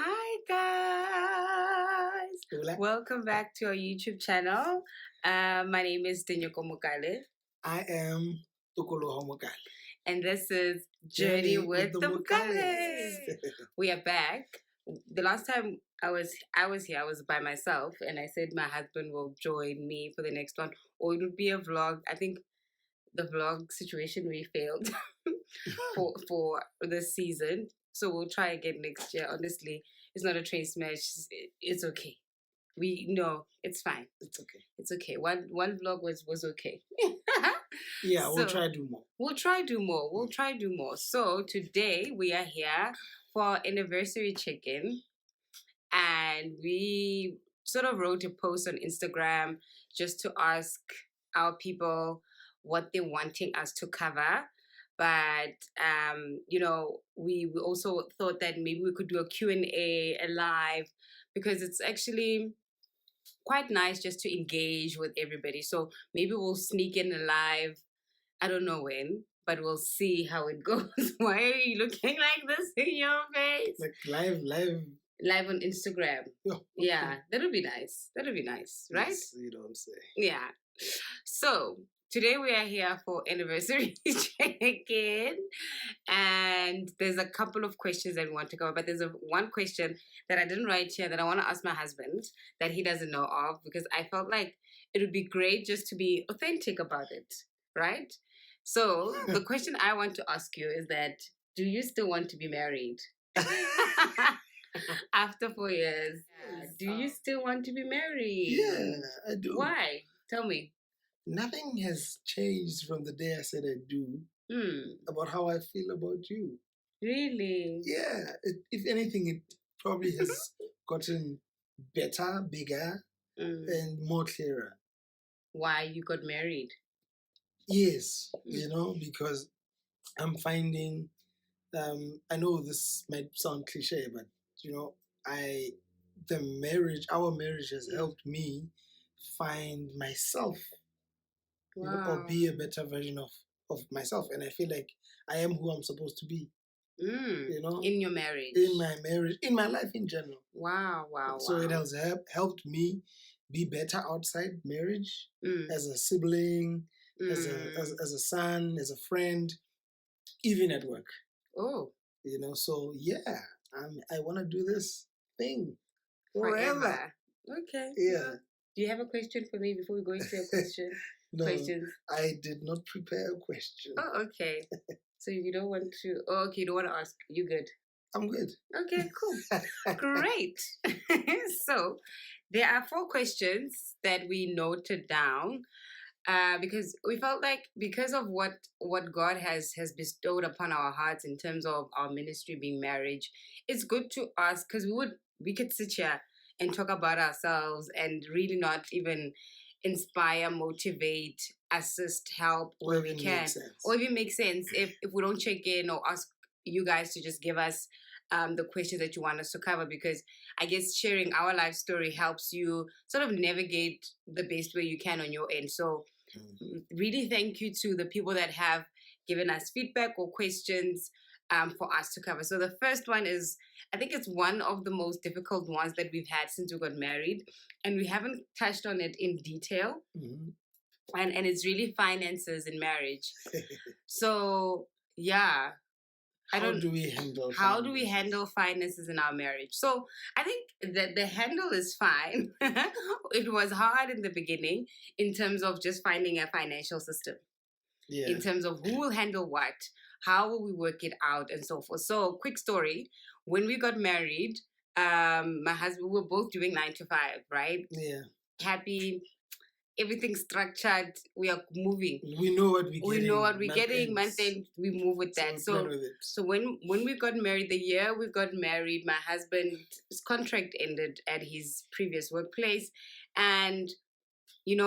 Hi guys! Hola. Welcome back to our YouTube channel. My name is Mokale. I am Mokale. And this is Journey with the Mokales. We are back. The last time I was here, I was by myself, and I said my husband will join me for the next one, or it would be a vlog. I think the vlog situation we failed for this season, so we'll try again next year. Honestly, it's not a train smash. It's okay. We know it's fine. It's okay. It's okay. One vlog was okay. Yeah, we'll try to do more. We'll try do more. We'll try do more. So today we are here for our anniversary check-in, and we sort of wrote a post on Instagram just to ask our people what they're wanting us to cover. But we also thought that maybe we could do a Q&A, a live, because it's actually quite nice just to engage with everybody. So maybe we'll sneak in a live. I don't know when, but we'll see how it goes. Why are you looking like this in your face? Like live on Instagram. Oh, okay. Yeah, that'll be nice. That'll be nice, right? Yes, you don't say. Yeah. So today we are here for anniversary check-in, and there's a couple of questions that we want to cover, but there's one question that I didn't write here that I want to ask my husband that he doesn't know of, because I felt like it would be great just to be authentic about it, right? So the question I want to ask you is that, do you still want to be married? After 4 years, do you still want to be married? Yeah, I do. Why? Tell me. Nothing has changed from the day I said I do about how I feel about you. Really? Yeah. If anything, it probably has gotten better, bigger, and more clearer. Why you got married? Yes, because I'm finding, I know this might sound cliche, but our marriage has helped me find myself, or be a better version of myself, and I feel like I am who I'm supposed to be. In your marriage, in my marriage, in my life in general. Wow. So it has helped me be better outside marriage, as a sibling, as a son, as a friend, even at work. Oh. So yeah, I want to do this thing forever. Okay. Yeah. Do you have a question for me before we go into your question? No, questions? I did not prepare a question. Oh, okay. So you don't want to... Oh, okay, you don't want to ask. You good? I'm good. Okay, cool. Great. So there are 4 questions that we noted down, because we felt like, because of what God has bestowed upon our hearts in terms of our ministry being marriage, it's good to ask, because we could sit here and talk about ourselves and really not even inspire, motivate, assist, help where we can, or even make sense if we don't check in or ask you guys to just give us the questions that you want us to cover, because I guess sharing our life story helps you sort of navigate the best way you can on your end. So really thank you to the people that have given us feedback or questions for us to cover. So the first one is, I think it's one of the most difficult ones that we've had since we got married, and we haven't touched on it in detail. And it's really finances in marriage. So yeah, how do we handle finances in our marriage? So I think that the handle is fine. It was hard in the beginning in terms of just finding a financial system. Yeah. In terms of who will handle what, how will we work it out, and so forth. So quick story, when we got married, my husband, we were both doing 9 to 5, right? Yeah. Happy, everything structured, we are moving. We know what we're getting. Month end, we move with that. So when we got married, the year we got married, my husband's contract ended at his previous workplace, and he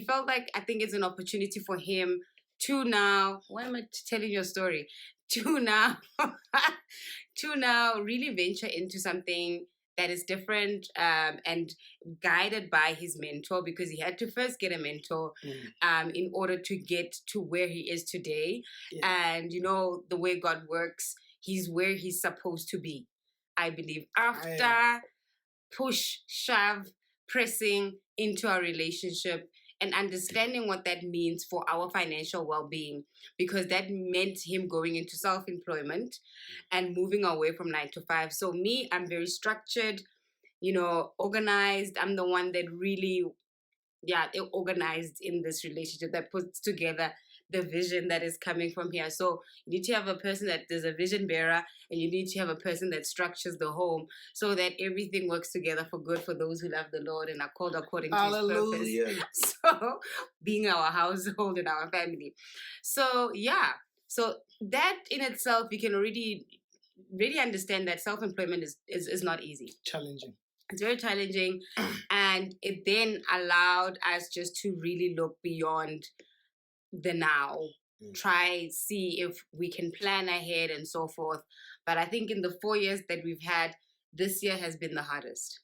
felt like, I think it's an opportunity for him to now, why am I telling your story? To now really venture into something that is different, and guided by his mentor, because he had to first get a mentor in order to get to where he is today. Yeah. And the way God works, he's where he's supposed to be. I believe. After push, shove, pressing into our relationship and understanding what that means for our financial well-being, because that meant him going into self-employment and moving away from 9 to 5. So me, I'm very structured, organized. I'm the one that really, organized in this relationship, that puts together the vision that is coming from here. So you need to have a person that is a vision bearer, and you need to have a person that structures the home so that everything works together for good for those who love the Lord and are called according to Hallelujah. His purpose. So being our household and our family. So so that in itself, we can already really understand that self-employment is not easy. Challenging. It's very challenging. And it then allowed us just to really look beyond the now, try see if we can plan ahead and so forth. But I think in the 4 years that we've had, this year has been the hardest.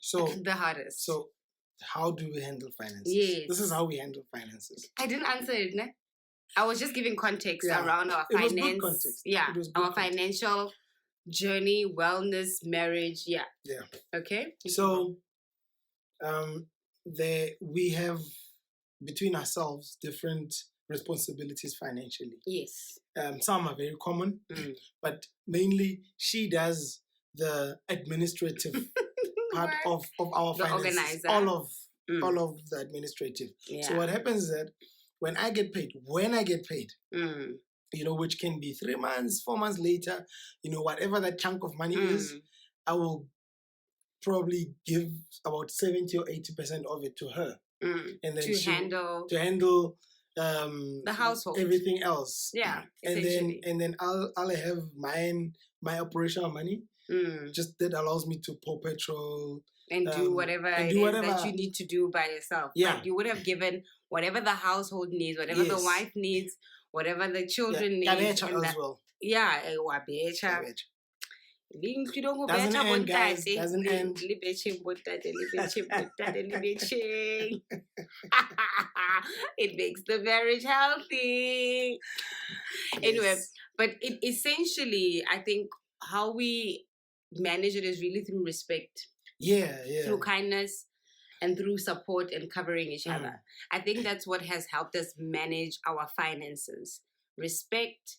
So the hardest. So how do we handle finances? Yes. This is how we handle finances. I didn't answer it, ne? I was just giving context around our finance. It was good context. Yeah. It was good our context. Financial journey, wellness, marriage. Yeah. Yeah. Okay. So we have between ourselves different responsibilities financially. Yes. Some are very common, but mainly she does the administrative part of our the finances. Organizer. All of the administrative. Yeah. So what happens is that when I get paid, which can be 3 months, 4 months later, whatever that chunk of money is, I will probably give about 70 or 80% of it to her. And then to handle the household, everything else. Yeah. And then I'll have my operational money, just that allows me to pour petrol and do whatever that you need to do by yourself. Yeah. Like you would have given whatever the household needs, whatever the wife needs, whatever the children need. As well. Yeah, doesn't end, guys. Doesn't end. It makes the marriage healthy. Yes. Anyway, but it essentially, I think how we manage it is really through respect. Yeah. Through kindness and through support and covering each other. I think that's what has helped us manage our finances. Respect,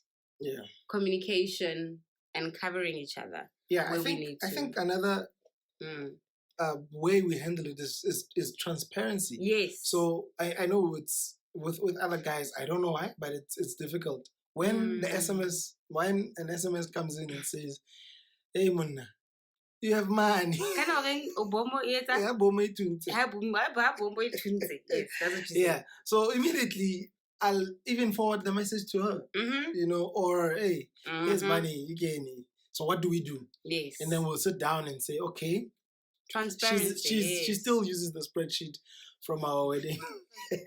communication, and covering each other. Yeah, I think another way we handle it is transparency. Yes. So I know it's with other guys, I don't know why, but it's difficult. When when an SMS comes in and says, "Hey Munna, you have money." Yeah. So immediately I'll even forward the message to her. Or hey, here's money, you get it. So what do we do? Yes. And then we'll sit down and say, okay. Transparency. She still uses the spreadsheet from our wedding.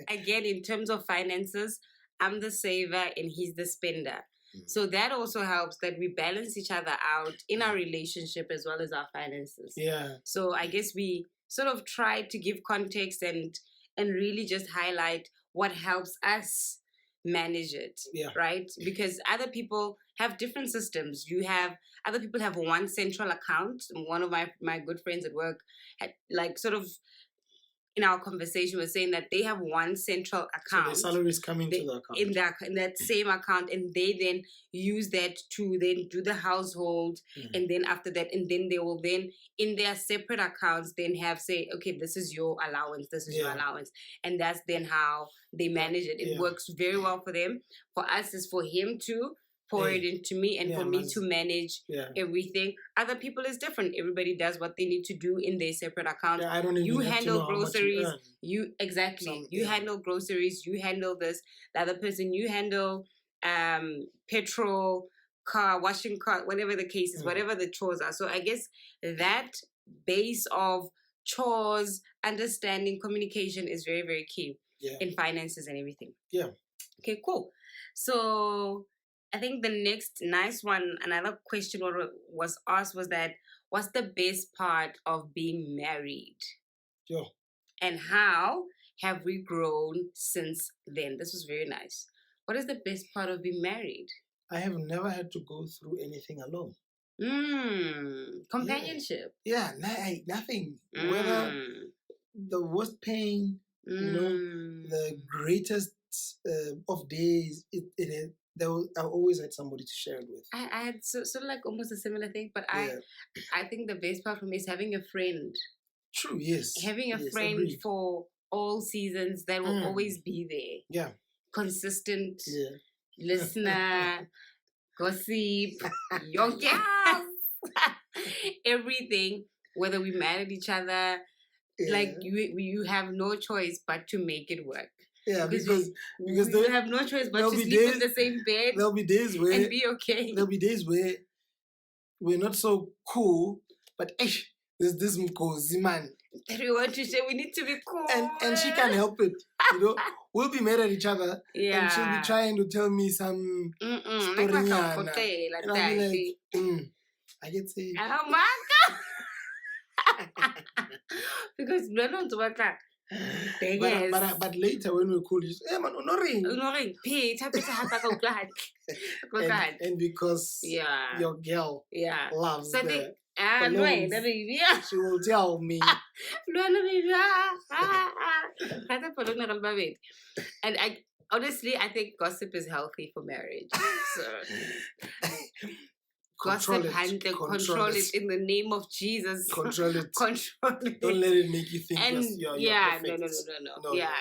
Again, in terms of finances, I'm the saver and he's the spender. So that also helps that we balance each other out in our relationship as well as our finances. Yeah. So I guess we sort of try to give context and really just highlight what helps us manage it. Yeah. Right? Because other people have different systems. Other people have one central account. One of my good friends at work had sort of in our conversation was saying that they have one central account. So their salary is coming to the account. In that same account, and they then use that to then do the household, and then after that, and then they will then in their separate accounts then have say, okay, this is your allowance, this is your allowance, and that's then how they manage it. It works very well for them. For us, is for him to pour it into me and for me to manage everything. Other people is different. Everybody does what they need to do in their separate account. I don't even have handle to know groceries. You Handle groceries. You handle this. The other person, you handle petrol, car, washing car, whatever the case is, whatever the chores are. So I guess that base of chores, understanding, communication is very, very key in finances and everything. Yeah. Okay, cool. So I think the next nice one, another question was asked was that, what's the best part of being married? Yeah. And how have we grown since then? This was very nice. What is the best part of being married? I have never had to go through anything alone. Companionship. Yeah, nothing. Whether the worst pain, the greatest of days, I always had somebody to share it with. I had sort of like almost a similar thing, but I think the best part for me is having a friend. True, yes. Having a friend agreed. For all seasons that will always be there. Yeah. Consistent listener, gossip, your gas, everything. Whether we mad at each other, like you have no choice but to make it work. Yeah, because you have no choice but to sleep in the same bed. There'll be days where and be okay. There'll be days where we're not so cool, but there's this Mkosi man that we want to say we need to be cool, and she can't help it. We'll be mad at each other, and she'll be trying to tell me some story, and I'll be like, I get say, because we're not work. But later when we're cool, you say, hey man, no ring. And because your girl loves the she will tell me. And honestly, I think gossip is healthy for marriage. So control it in the name of Jesus. Control it. Control it. Don't let it make you think you're perfect. No. Yeah.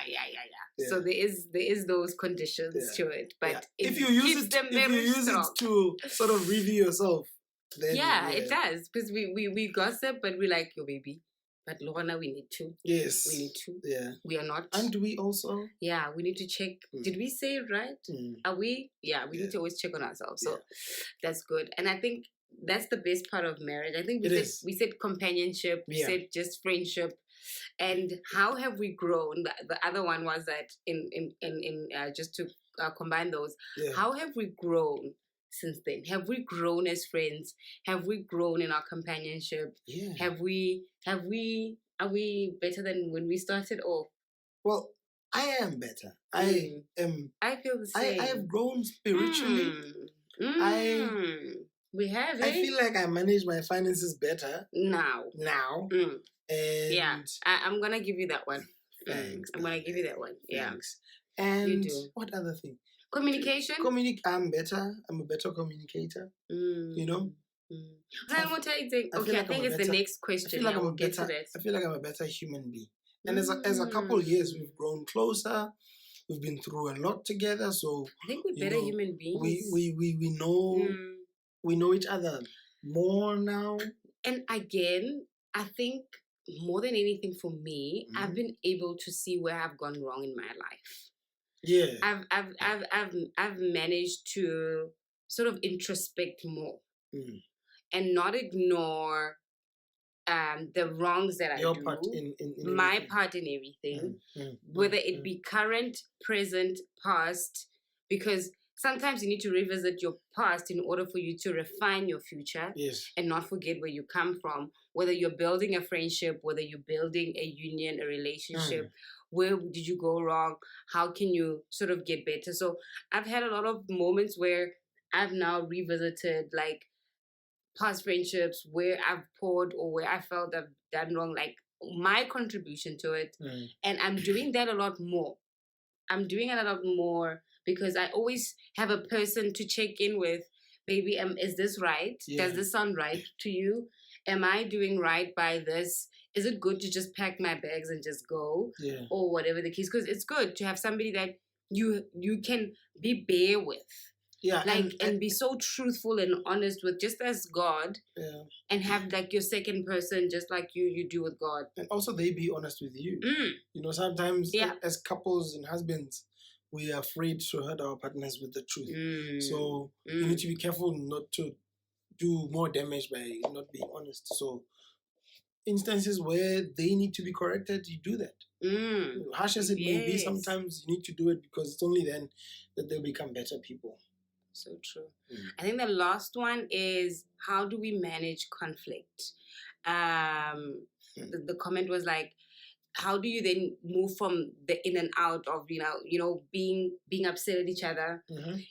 So there is those conditions to it, but if you use it to sort of review yourself, then it does, because we gossip, but we like your baby. But Lorna, we need to. Yes. We need to. Yeah. We are not. And we also. Yeah, we need to check. Did we say it right? Are we? Yeah, we need to always check on ourselves. So that's good. And I think that's the best part of marriage. I think we said companionship. We said just friendship. And how have we grown? The other one was that in just to combine those. Yeah. How have we grown since then? Have we grown as friends? Have we grown in our companionship? Yeah. Are we better than when we started off? Well, I am better. I feel the same. I have grown spiritually. We have. I feel like I manage my finances better now. And I'm gonna give you that one. Thanks. I'm gonna give you that one. Thanks. And you do. What other thing? Communication. I'm better. I'm a better communicator. I won't tell you. I think it's the next question. I feel like I'm a better human being. And as a couple of years, we've grown closer. We've been through a lot together. So I think we're better human beings. We know we know each other more now. And again, I think more than anything for me, I've been able to see where I've gone wrong in my life. Yeah. I've managed to sort of introspect more and not ignore the wrongs that I do. Part in my part in everything. Whether it be current, present, past, because sometimes you need to revisit your past in order for you to refine your future and not forget where you come from. Whether you're building a friendship, whether you're building a union, a relationship, where did you go wrong? How can you sort of get better? So I've had a lot of moments where I've now revisited like past friendships where I've poured or where I felt I've done wrong, like my contribution to it. And I'm doing that a lot more. Because I always have a person to check in with. Baby, is this right? Does this sound right to you? Am I doing right by this? Is it good to just pack my bags and just go? Or whatever the case. Because it's good to have somebody that you can be bare with. And be so truthful and honest with, just as God. And have like your second person just like you do with God. And also they be honest with you. Sometimes as couples and husbands, we are afraid to hurt our partners with the truth. So you need to be careful not to do more damage by not being honest. So instances where they need to be corrected, you do that. Harsh as it may be, sometimes you need to do it because it's only then that they'll become better people. So true. I think the last one is, how do we manage conflict? The comment was like, how do you then move from the in and out of being upset at each other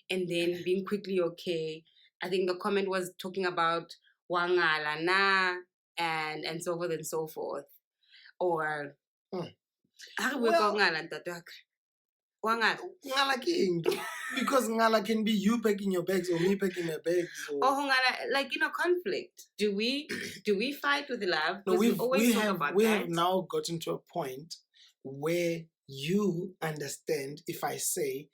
and then being quickly okay? I think the comment was talking about wangala na, and so forth and so forth. Or well, because ngala can be you packing your bags or me packing my bags. Or like conflict. Do we fight with love? No, we have now gotten to a point where you understand if I say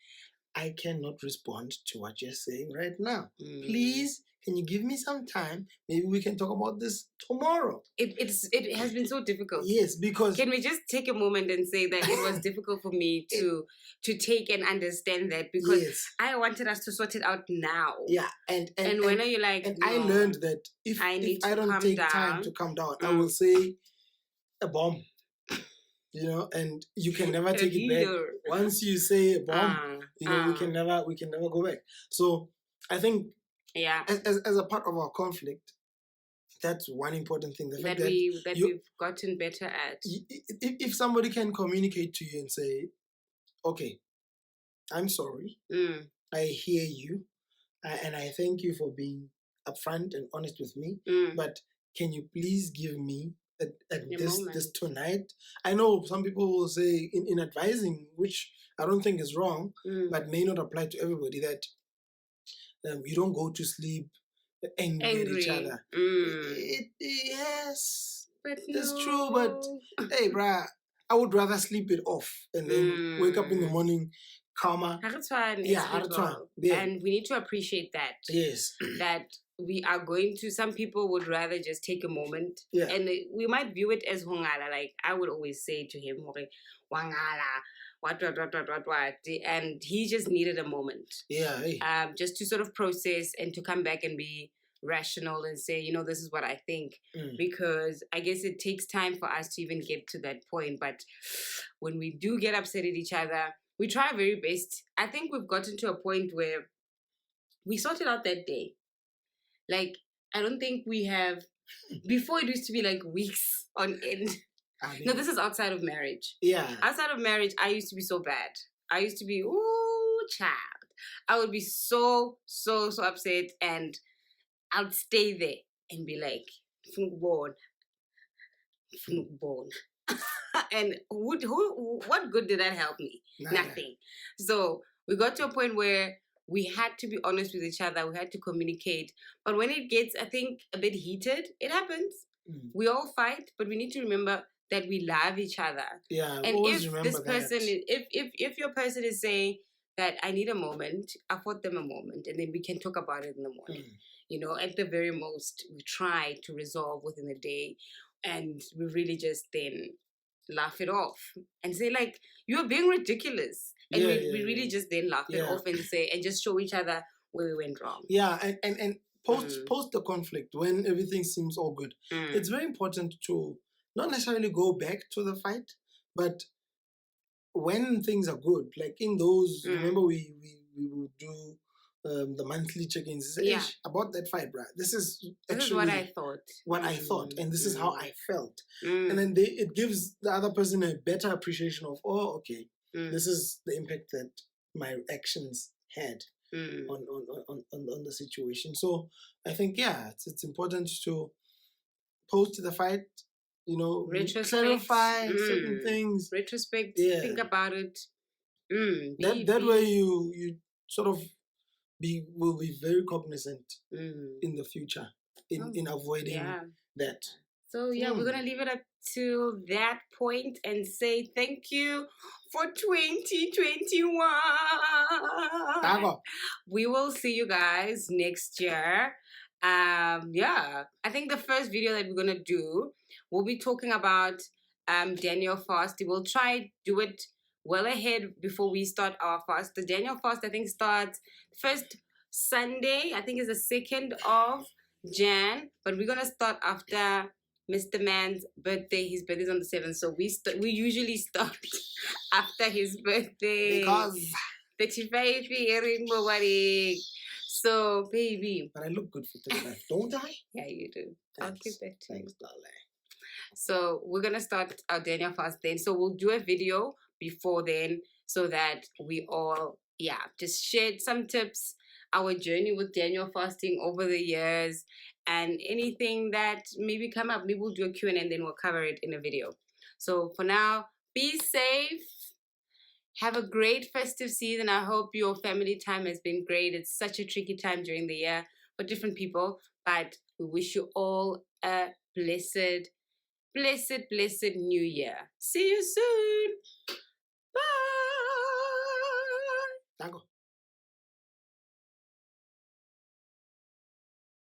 I cannot respond to what you're saying right now. Please, can you give me some time? Maybe we can talk about this tomorrow. It has been so difficult. Yes, because can we just take a moment and say that it was difficult for me to take and understand that, because I wanted us to sort it out now. Yeah, and when are you like? And no, I learned that if I don't take time to calm down, I will say a bomb. And you can never take it back. Once you say a bomb, we can never go back. So I think, as a part of our conflict, that's one important thing. The fact that we've gotten better at. If somebody can communicate to you and say, "Okay, I'm sorry. I hear you, and I thank you for being upfront and honest with me. But can you please give me this tonight?" I know some people will say in advising, which I don't think is wrong, but may not apply to everybody, that you don't go to sleep angry at each other. Yes, it's true, but hey, bruh, I would rather sleep it off and then wake up in the morning calmer. And we need to appreciate that. Yes. That we are going to, some people would rather just take a moment. And we might view it as hongala. Like I would always say to him, wangala, what, and he just needed a moment. Just to sort of process and to come back and be rational and say, this is what I think. Because I guess it takes time for us to even get to that point. But when we do get upset at each other, we try our very best. I think we've gotten to a point where we sorted out that day. Like, I don't think we have... Before, it used to be like weeks on end. No, this is outside of marriage. Outside of marriage, I used to be so bad. I used to be, ooh, child. I would be so upset, and I'd stay there and be like, born. And what good did that help me? Nothing. So we got to a point where we had to be honest with each other. We had to communicate. But when it gets, I think, a bit heated, it happens. We all fight, but we need to remember that we love each other. And if this person, if your person is saying that I need a moment, afford them a moment, and then we can talk about it in the morning. At the very most, we try to resolve within a day, and we really just then laugh it off and say, like, you're being ridiculous. And we really just then laugh it off and say, and just show each other where we went wrong. And post the conflict, when everything seems all good, it's very important to not necessarily go back to the fight, but when things are good, like in those, remember we would do the monthly check-ins. About that fight, bruh. This is what I thought. I thought, and this is how I felt. And then it gives the other person a better appreciation of, oh, okay, this is the impact that my actions had on the situation. So I think it's important to post the fight, clarify certain things. Retrospect, think about it. That way you sort of will be very cognizant in the future in avoiding that. So we're gonna leave it up to that point and say thank you for 2021. We will see you guys next year. I think the first video that we're gonna do, we'll be talking about Daniel fast. We'll try do it well ahead before we start our fast. The Daniel fast, I think, starts first Sunday. I think is the 2nd of Jan, but we're gonna start after Mr. Man's birthday. His birthday's on the 7th, so we usually start after his birthday. Because 35 years, so baby. But I look good for 35, don't I? Yeah, you do. Thanks. I'll keep that too. Thanks, darling. So we're gonna start our Daniel fast then. So we'll do a video before then, so that we all just shared some tips our journey with Daniel fasting over the years, and anything that maybe come up. Maybe we'll do a Q&A and then we'll cover it in a video. So for now, be safe. Have a great festive season. I hope your family time has been great. It's such a tricky time during the year for different people, but we wish you all a blessed new year. See you soon. Bye.